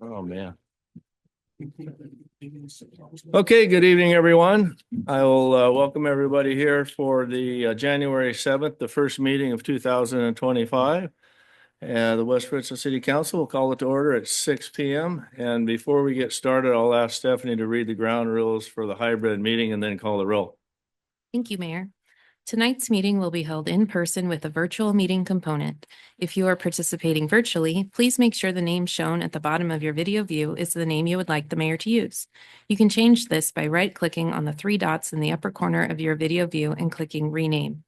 Oh, man. Okay, good evening, everyone. I will welcome everybody here for the January 7th, the first meeting of 2025. The West Ritson City Council will call it to order at 6 p.m. And before we get started, I'll ask Stephanie to read the ground rules for the hybrid meeting and then call the roll. Thank you, Mayor. Tonight's meeting will be held in person with a virtual meeting component. If you are participating virtually, please make sure the name shown at the bottom of your video view is the name you would like the mayor to use. You can change this by right-clicking on the three dots in the upper corner of your video view and clicking Rename.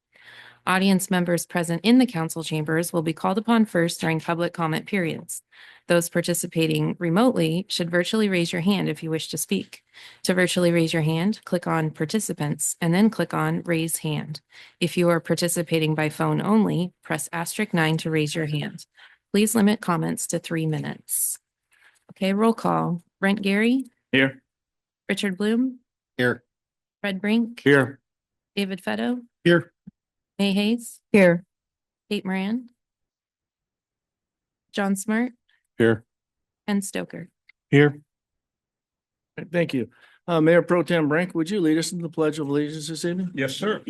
Audience members present in the council chambers will be called upon first during public comment periods. Those participating remotely should virtually raise your hand if you wish to speak. To virtually raise your hand, click on Participants and then click on Raise Hand. If you are participating by phone only, press *9 to raise your hand. Please limit comments to 3 minutes. Okay, roll call. Brent Gary, Here. Richard Bloom, Here. Fred Brink, Here. David Fetto, Here. May Hayes, Here. Kate Moran, John Smart, Here. Ken Stoker. Here. Thank you. Mayor Pro Tem Brink, would you lead us in the Pledge of Allegiance this evening? Yes, sir.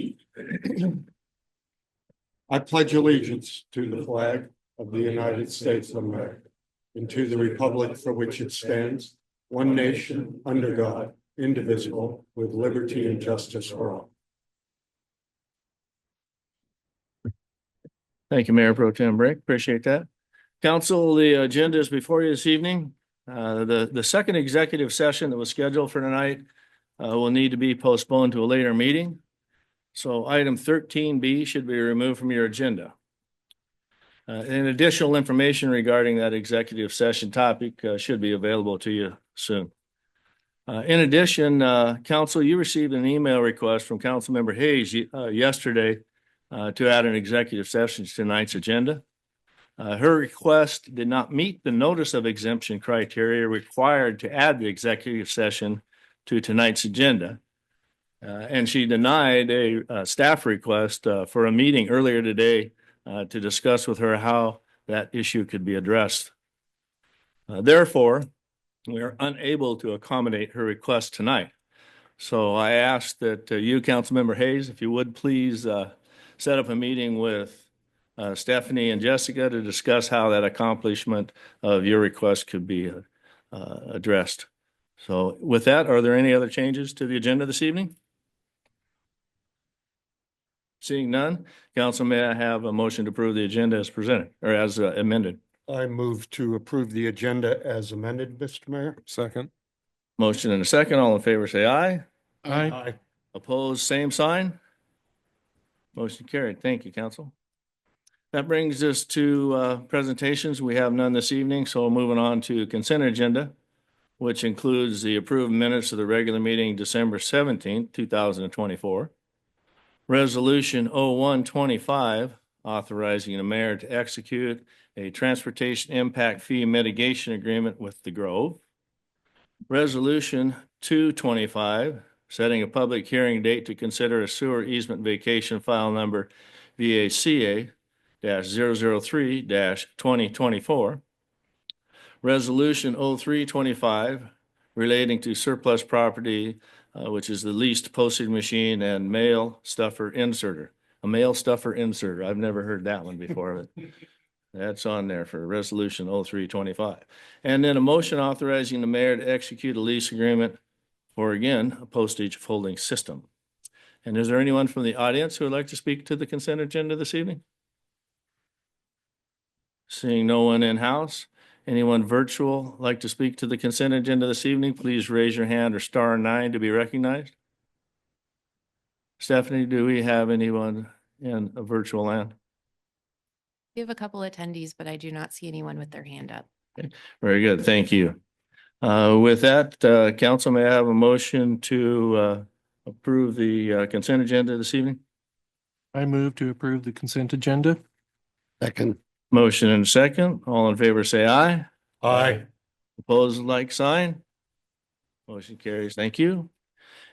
I pledge allegiance to the flag of the United States of America and to the republic for which it stands, one nation, under God, indivisible, with liberty and justice for all. Thank you, Mayor Pro Tem Brink. Appreciate that. Council, the agenda is before you this evening. The second executive session that was scheduled for tonight will need to be postponed to a later meeting. So item 13B should be removed from your agenda. And additional information regarding that executive session topic should be available to you soon. In addition, Council, you received an email request from Councilmember Hayes yesterday to add an executive session to tonight's agenda. Her request did not meet the notice of exemption criteria required to add the executive session to tonight's agenda. And she denied a staff request for a meeting earlier today to discuss with her how that issue could be addressed. Therefore, we are unable to accommodate her request tonight. So I ask that you, Councilmember Hayes, if you would please set up a meeting with Stephanie and Jessica to discuss how that accomplishment of your request could be addressed. So with that, are there any other changes to the agenda this evening? Seeing none, Council, may I have a motion to approve the agenda as presented or as amended? I move to approve the agenda as amended, Mr. Mayor. Second. Motion and a second. All in favor, say aye. Aye. Opposed, same sign. Motion carried. Thank you, Council. That brings us to presentations. We have none this evening, so moving on to consent agenda, which includes the approved minutes of the regular meeting December 17th, 2024. Resolution 0125, authorizing the mayor to execute a transportation impact fee mitigation agreement with the Grove. Resolution 225, setting a public hearing date to consider a sewer easement vacation file number VACA-003-2024. Resolution 0325, relating to surplus property, which is the leased postage machine and mail stuffer inserter. A mail stuffer inserter. I've never heard that one before, but that's on there for resolution 0325. And then a motion authorizing the mayor to execute a lease agreement for, again, a postage folding system. And is there anyone from the audience who would like to speak to the consent agenda this evening? Seeing no one in-house. Anyone virtual like to speak to the consent agenda this evening, please raise your hand or *9 to be recognized. Stephanie, do we have anyone in a virtual land? We have a couple attendees, but I do not see anyone with their hand up. Very good. Thank you. With that, Council, may I have a motion to approve the consent agenda this evening? I move to approve the consent agenda. Second. Motion and a second. All in favor, say aye. Aye. Opposed, like sign. Motion carries. Thank you.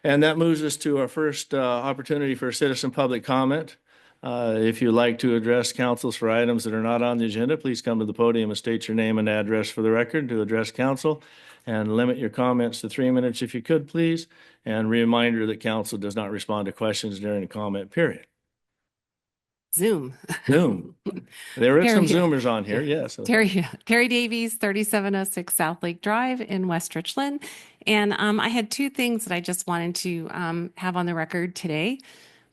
And that moves us to our first opportunity for citizen public comment. If you'd like to address councils for items that are not on the agenda, please come to the podium and state your name and address for the record to address council. And limit your comments to 3 minutes if you could, please. And reminder that council does not respond to questions during the comment period. Zoom. Zoom. There is some Terry. Zoomers on here, yes. Terry Davies, 3706 South Lake Drive in West Richland. And I had two things that I just wanted to have on the record today.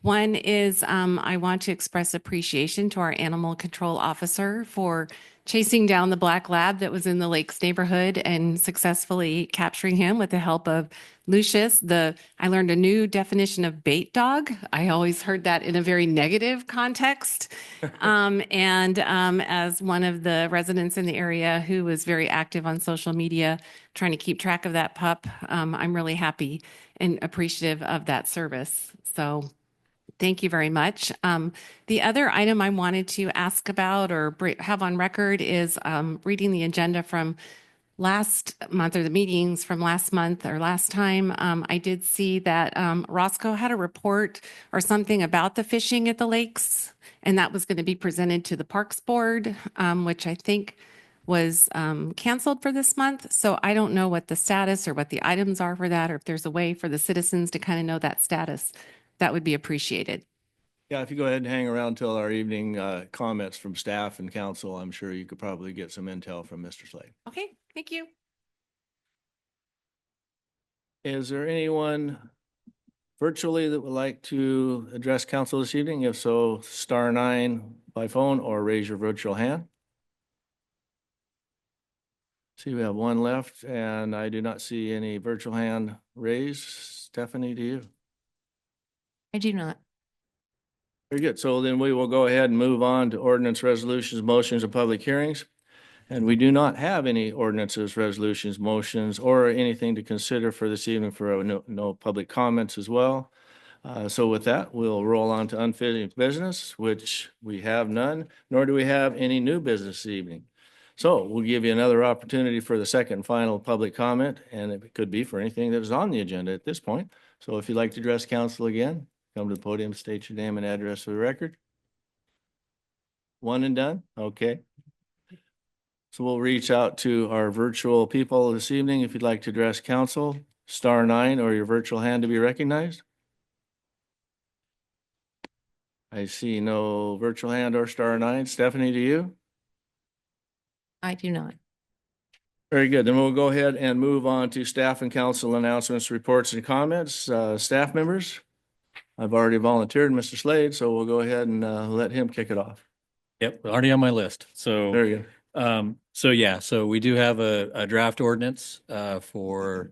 One is I want to express appreciation to our animal control officer for chasing down the black lab that was in the Lakes neighborhood and successfully capturing him with the help of Lucius. I learned a new definition of bait dog. I always heard that in a very negative context. As one of the residents in the area who was very active on social media trying to keep track of that pup, I'm really happy and appreciative of that service. So thank you very much. The other item I wanted to ask about or have on record is reading the agenda from last month, or the meetings from last month or last time. I did see that Roscoe had a report or something about the fishing at the lakes, and that was going to be presented to the Parks Board, which I think was canceled for this month. So I don't know what the status or what the items are for that, or if there's a way for the citizens to kind of know that status. That would be appreciated. Yeah, if you go ahead and hang around till our evening comments from staff and council, I'm sure you could probably get some intel from Mr. Slade. Okay, thank you. Is there anyone virtually that would like to address council this evening? If so, *9 by phone or raise your virtual hand. See, we have one left and I do not see any virtual hand raised. Stephanie, do you? I do not. Very good. So then we will go ahead and move on to ordinance, resolutions, motions, and public hearings. And we do not have any ordinances, resolutions, motions, or anything to consider for this evening for no public comments as well. So with that, we'll roll on to unfinished business, which we have none, nor do we have any new business this evening. So we'll give you another opportunity for the second and final public comment, and it could be for anything that is on the agenda at this point. So if you'd like to address council again, come to the podium, state your name and address for the record. One and done? Okay. So we'll reach out to our virtual people this evening. If you'd like to address council, *9 or your virtual hand to be recognized. I see no virtual hand or *9. Stephanie, do you? I do not. Very good. Then we'll go ahead and move on to staff and council announcements, reports, and comments. Staff members, I've already volunteered Mr. Slade, so we'll go ahead and let him kick it off. Yep, already on my list. So, Very good. so we do have a draft ordinance for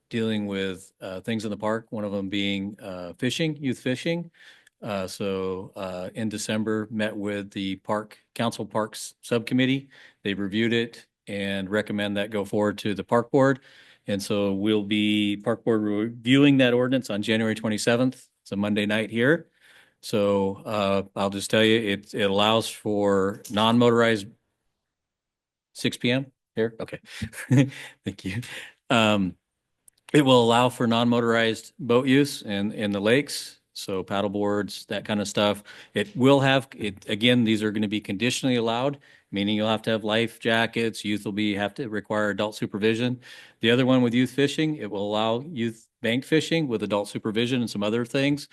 dealing with things in the park. One of them being fishing, youth fishing. In December, met with the Council Parks Subcommittee. They reviewed it and recommend that go forward to the Park Board. And so we'll be Park Board reviewing that ordinance on January 27th. It's a Monday night here. So I'll just tell you, it allows for non-motorized 6 p.m. here. Okay. Thank you. It will allow for non-motorized boat use in the lakes. So paddle boards, that kind of stuff. It will have it again. These are going to be conditionally allowed, meaning you'll have to have life jackets. Youth will have to require adult supervision. The other one with youth fishing, it will allow youth bank fishing with adult supervision and some other things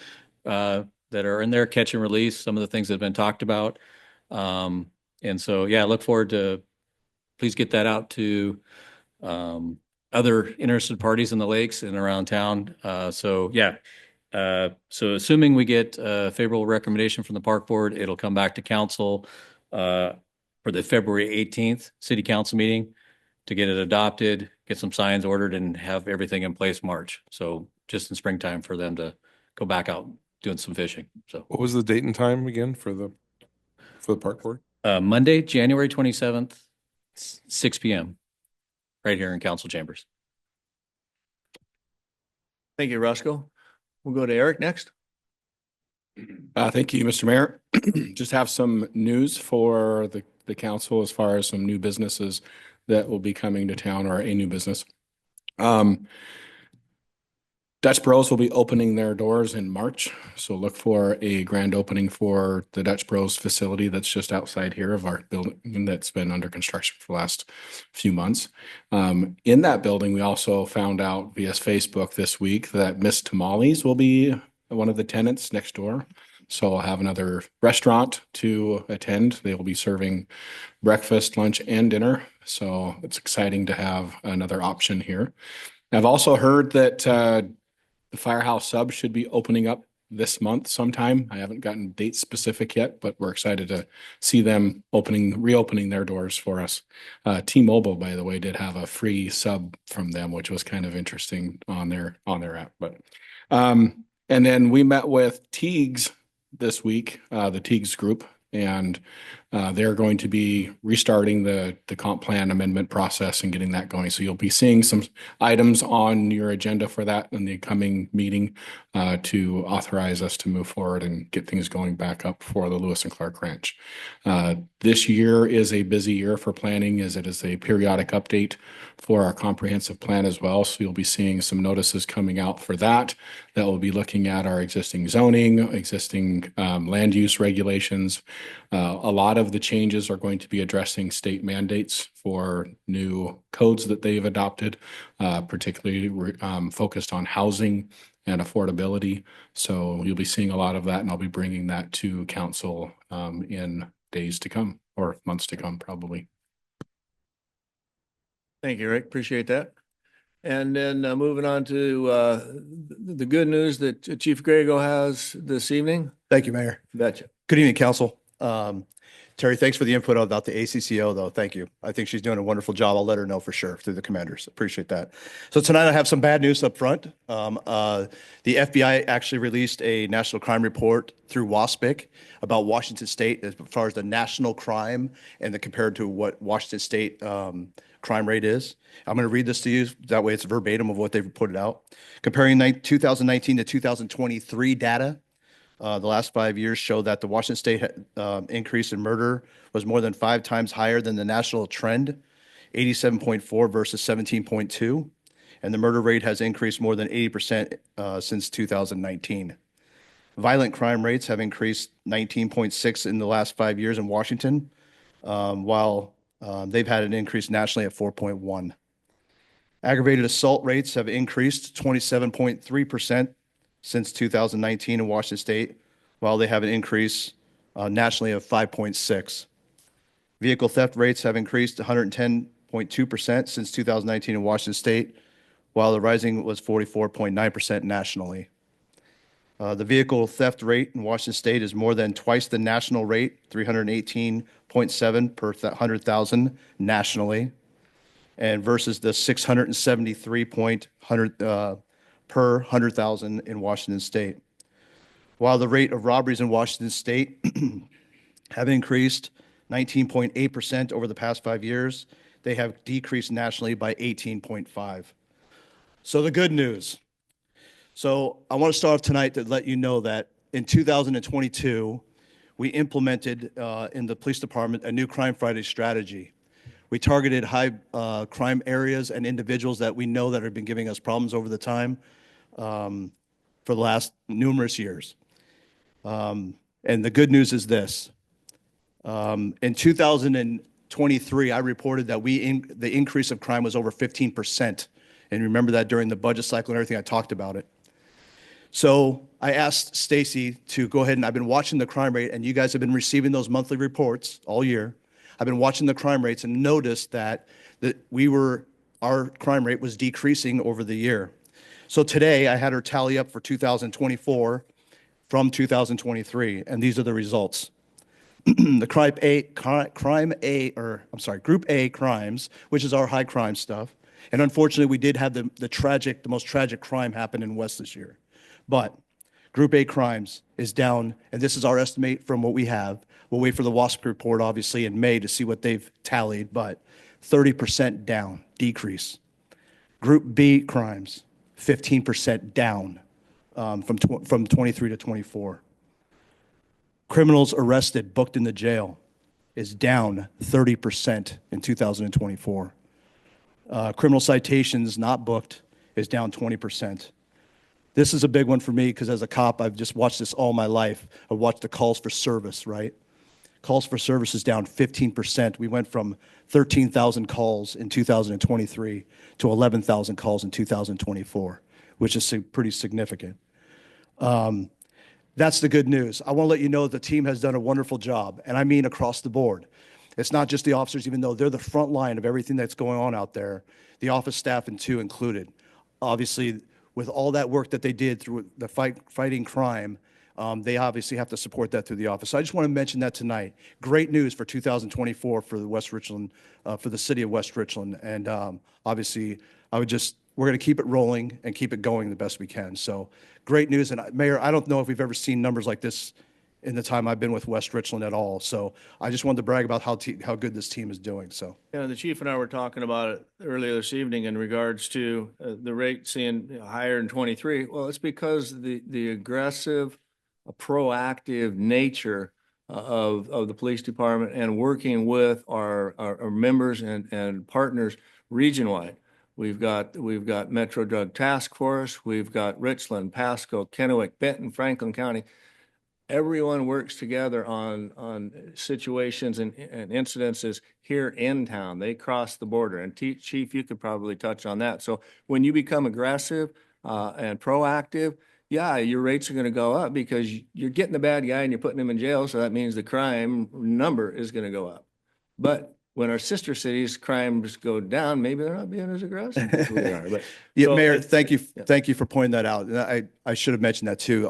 that are in there, catch and release, some of the things that have been talked about. And so, yeah, I look forward to, please get that out to other interested parties in the lakes and around town. So assuming we get a favorable recommendation from the Park Board, it'll come back to council for the February 18th city council meeting to get it adopted, get some signs ordered, and have everything in place March. So just in springtime for them to go back out doing some fishing. So what was the date and time again for the Park Board? Monday, January 27th, 6 p.m. right here in council chambers. Thank you, Roscoe. We'll go to Eric next. Thank you, Mr. Mayor. Just have some news for the council as far as some new businesses that will be coming to town, or a new business. Dutch Bros will be opening their doors in March, so look for a grand opening for the Dutch Bros facility that's just outside here of our building that's been under construction for the last few months. In that building, we also found out via Facebook this week that Miss Tamales will be one of the tenants next door. So I'll have another restaurant to attend. They will be serving breakfast, lunch, and dinner. So it's exciting to have another option here. I've also heard that the Firehouse Sub should be opening up this month sometime. I haven't gotten date specific yet, but we're excited to see them reopening their doors for us. T-Mobile, by the way, did have a free sub from them, which was kind of interesting on their app. But and then we met with Teagues this week, the Teagues group, and they're going to be restarting the comp plan amendment process and getting that going. So you'll be seeing some items on your agenda for that in the coming meeting to authorize us to move forward and get things going back up for the Lewis and Clark Ranch. This year is a busy year for planning, as it is a periodic update for our comprehensive plan as well. So you'll be seeing some notices coming out for that will be looking at our existing zoning, existing land use regulations. A lot of the changes are going to be addressing state mandates for new codes that they've adopted, particularly focused on housing and affordability. So you'll be seeing a lot of that, and I'll be bringing that to council in days to come or months to come, probably. Thank you, Rick. Appreciate that. And then moving on to the good news that Chief Grego has this evening. Thank you, Mayor. Betcha. Good evening, Council. Terry, thanks for the input about the ACCO, though. Thank you. I think she's doing a wonderful job. I'll let her know for sure through the commanders. Appreciate that. So tonight I have some bad news up front. The FBI actually released a national crime report through WASPIC about Washington State as far as the national crime and compared to what Washington State crime rate is. I'm going to read this to you. That way it's verbatim of what they've put it out. Comparing 2019 to 2023 data, the last 5 years show that the Washington State increase in murder was more than 5 times higher than the national trend, 87.4 versus 17.2. And the murder rate has increased more than 80% since 2019. Violent crime rates have increased 19.6 in the last 5 years in Washington, while they've had an increase nationally at 4.1. Aggravated assault rates have increased 27.3% since 2019 in Washington State, while they have an increase nationally of 5.6. Vehicle theft rates have increased 110.2% since 2019 in Washington State, while the rising was 44.9% nationally. The vehicle theft rate in Washington State is more than twice the national rate, 318.7 per 100,000 nationally, and versus the 673 per 100,000 in Washington State. While the rate of robberies in Washington State have increased 19.8% over the past 5 years, they have decreased nationally by 18.5. So the good news. So I want to start off tonight to let you know that in 2022, we implemented in the police department a new Crime Friday strategy. We targeted high crime areas and individuals that we know that have been giving us problems over the time for the last numerous years. And the good news is this. In 2023, I reported that the increase of crime was over 15%. And remember that during the budget cycle and everything, I talked about it. So I asked Stacy to go ahead, and I've been watching the crime rate, and you guys have been receiving those monthly reports all year. I've been watching the crime rates and noticed that our crime rate was decreasing over the year. So today I had her tally up for 2024 from 2023, and these are the results. The Group A crimes, which is our high crime stuff. And unfortunately, we did have the most tragic crime happen in West this year. But Group A crimes is down, and this is our estimate from what we have. We'll wait for the WASP report, obviously, in May to see what they've tallied, but 30% down, decrease. Group B crimes, 15% down from 23 to 24. Criminals arrested, booked in the jail, is down 30% in 2024. Criminal citations not booked is down 20%. This is a big one for me because as a cop, I've just watched this all my life. I've watched the calls for service, right? Calls for service is down 15%. We went from 13,000 calls in 2023 to 11,000 calls in 2024, which is pretty significant. That's the good news. I want to let you know the team has done a wonderful job, and I mean across the board. It's not just the officers, even though they're the front line of everything that's going on out there, the office staff and two included. Obviously, with all that work that they did through the fighting crime, they obviously have to support that through the office. So I just want to mention that tonight. Great news for 2024 for the West Richland, for the city of West Richland. And obviously, we're going to keep it rolling and keep it going the best we can. So great news. And Mayor, I don't know if we've ever seen numbers like this in the time I've been with West Richland at all. So I just wanted to brag about how good this team is doing. So. Yeah, the chief and I were talking about it earlier this evening in regards to the rate seeing higher in 23. Well, it's because the aggressive, proactive nature of the police department and working with our members and partners region-wide. We've got Metro Drug Task Force, we've got Richland, Pasco, Kennewick, Benton, Franklin County. Everyone works together on situations and incidences here in town. They cross the border. And Chief, you could probably touch on that. So when you become aggressive and proactive, yeah, your rates are going to go up because you're getting the bad guy and you're putting him in jail. So that means the crime number is going to go up. But when our sister cities crimes go down, maybe they're not being as aggressive as we are. But Yeah, so Mayor, it's- thank you. yeah. Thank you for pointing that out. And I should have mentioned that too.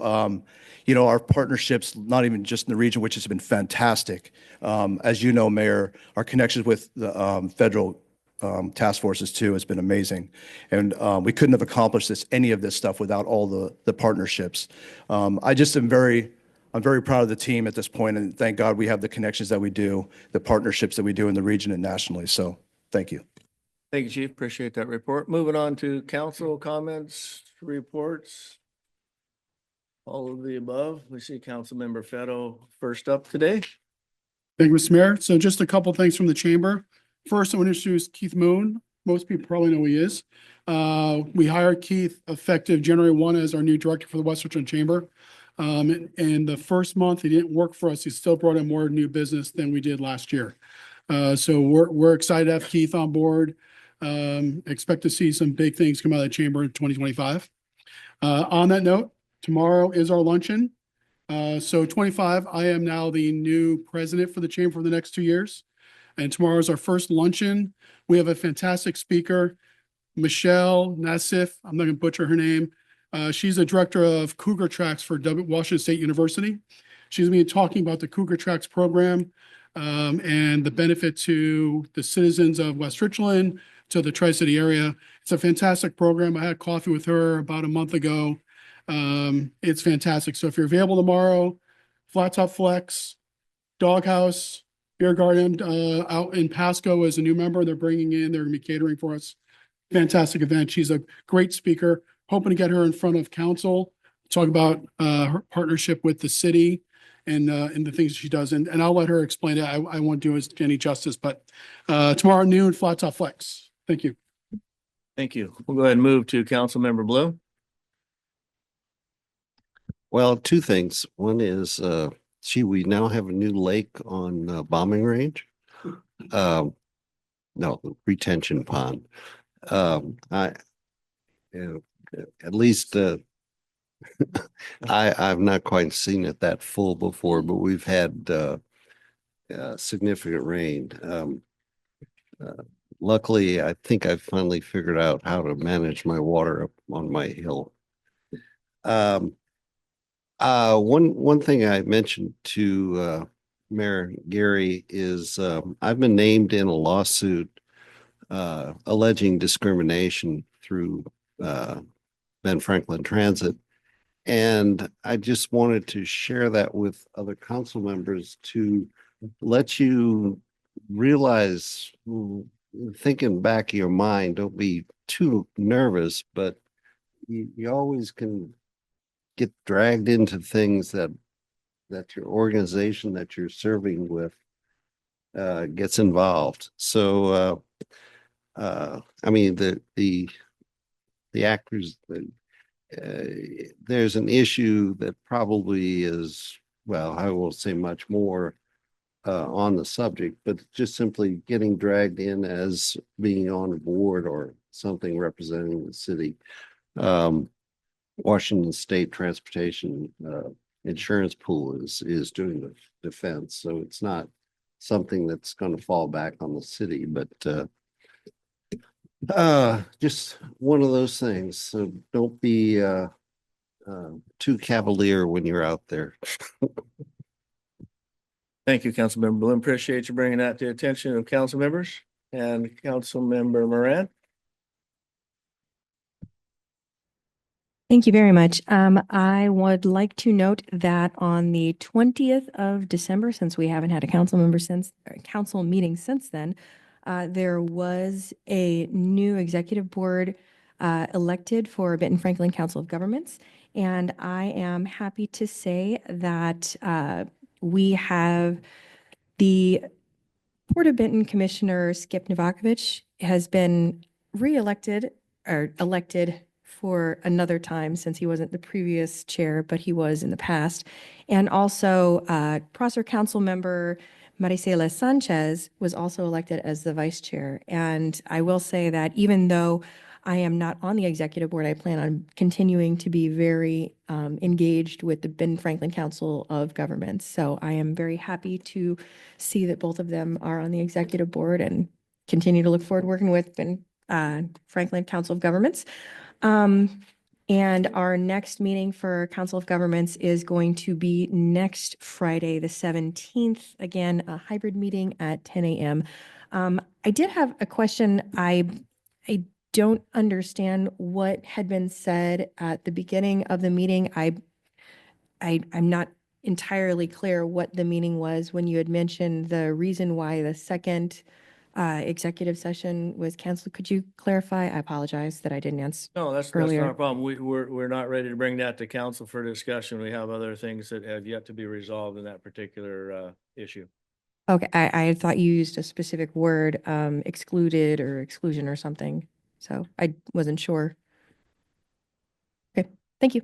You know, our partnerships, not even just in the region, which has been fantastic. As you know, Mayor, our connections with the federal task forces too has been amazing. And we couldn't have accomplished any of this stuff without all the partnerships. I'm very proud of the team at this point, and thank God we have the connections that we do, the partnerships that we do in the region and nationally. So thank you. Thank you, Chief. Appreciate that report. Moving on to council comments, reports. All of the above. We see Councilmember Fetto first up today. Thank you, Mr. Mayor. So just a couple things from the chamber. First, I want to introduce Keith Moon. Most people probably know who he is. We hired Keith effective January 1 as our new director for the West Richland Chamber. And the first month he didn't work for us, he still brought in more new business than we did last year. So we're excited to have Keith on board. Expect to see some big things come out of the chamber in 2025. On that note, tomorrow is our luncheon. So 25, I am now the new president for the chamber for the next 2 years. And tomorrow is our first luncheon. We have a fantastic speaker, Michelle Nassif. I'm not going to butcher her name. She's the director of Cougar Tracks for Washington State University. She's going to be talking about the Cougar Tracks program and the benefit to the citizens of West Richland, to the Tri-City area. It's a fantastic program. I had coffee with her about a month ago. It's fantastic. So if you're available tomorrow, Flat Top Flex, Doghouse, Beer Garden out in Pasco as a new member. They're going to be catering for us. Fantastic event. She's a great speaker. Hoping to get her in front of council, talk about her partnership with the city and the things she does. And I'll let her explain it. I won't do it any justice, but tomorrow noon, Flat Top Flex. Thank you. Thank you. We'll go ahead and move to Councilmember Blue. Well, two things. One is, we now have a new lake on Bombing Range. No, retention pond. At least I've not quite seen it that full before, but we've had significant rain. Luckily, I think I've finally figured out how to manage my water up on my hill. One thing I mentioned to Mayor Gary is I've been named in a lawsuit alleging discrimination through Ben Franklin Transit. And I just wanted to share that with other council members to let you realize, thinking back of your mind, don't be too nervous, but you always can get dragged into things that your organization that you're serving with gets involved. So I mean the actors there's an issue that probably is, well, I won't say much more on the subject, but just simply getting dragged in as being on a board or something representing the city. Washington State Transportation Insurance Pool is doing the defense, so it's not something that's going to fall back on the city, but just one of those things. So don't be too cavalier when you're out there. Thank you, Councilmember Bloom. Appreciate you bringing that to the attention of council members and Councilmember Moran. Thank you very much. I would like to note that on the 20th of December, since we haven't had a council meeting since then, there was a new executive board elected for Benton Franklin Council of Governments. And I am happy to say that we have the Port of Benton Commissioner Skip Novakovich has been re-elected or elected for another time since he wasn't the previous chair, but he was in the past. And also Prosser Council member Maricela Sanchez was also elected as the vice chair. And I will say that even though I am not on the executive board, I plan on continuing to be very engaged with the Ben Franklin Council of Governments. So I am very happy to see that both of them are on the executive board and continue to look forward to working with Ben Franklin Council of Governments. And our next meeting for Council of Governments is going to be next Friday, the 17th. Again, a hybrid meeting at 10 a.m. I did have a question. I don't understand what had been said at the beginning of the meeting. I'm not entirely clear what the meaning was when you had mentioned the reason why the second executive session was canceled. Could you clarify? I apologize that I didn't answer. No, that's Earlier. not a problem. We're not ready to bring that to council for discussion. We have other things that have yet to be resolved in that particular issue. Okay, I thought you used a specific word, excluded or exclusion or something. So I wasn't sure. Okay, thank you.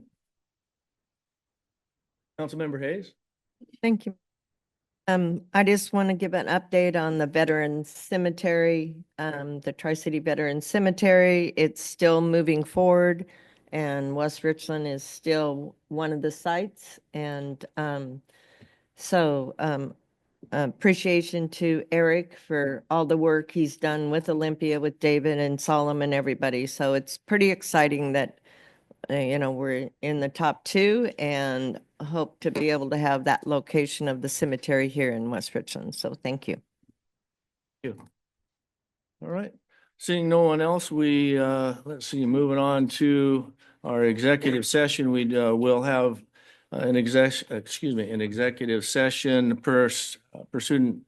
Councilmember Hayes? Thank you. I just want to give an update on the Veterans Cemetery, the Tri-City Veterans Cemetery. It's still moving forward, and West Richland is still one of the sites. And appreciation to Eric for all the work he's done with Olympia, with David and Solomon, everybody. So it's pretty exciting that we're in the top two and hope to be able to have that location of the cemetery here in West Richland. So thank you. Thank you. All right. Seeing no one else, we, let's see, moving on to our executive session, we will have an executive session pursuant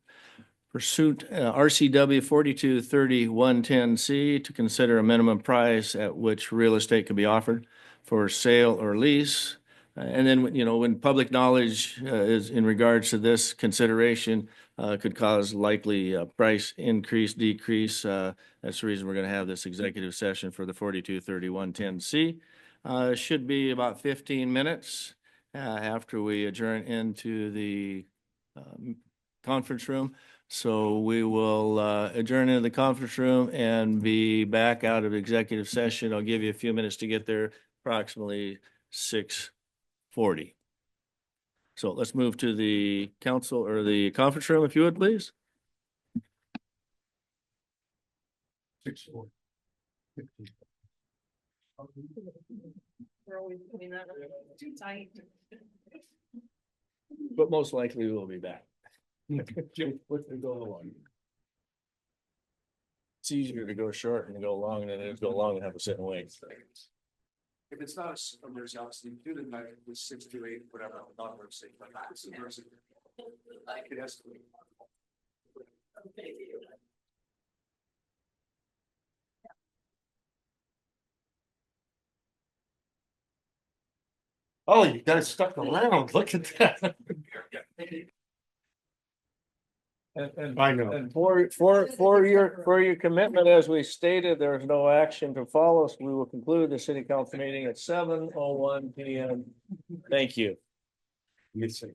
RCW 4230-110C to consider a minimum price at which real estate can be offered for sale or lease. And then, when public knowledge is in regards to this consideration could cause likely price increase, decrease. That's the reason we're going to have this executive session for the 4230-110C. Should be about 15 minutes after we adjourn into the conference room. So we will adjourn into the conference room and be back out of executive session. I'll give you a few minutes to get there, approximately 6:40. So let's move to the council or the conference room, if you would, please. 6:40. But most likely we'll be back. Go along. It's easier to go short and go long than it is to go long and have to sit and wait. If it's not a emergency, obviously do the night with 6 to 8, whatever, not emergency, but it's emergency. It has to be. Oh, you guys stuck around. Look at that. I know. And for your commitment, as we stated, there is no action to follow. So we will conclude the city council meeting at 7:01 PM. Thank you. Missing.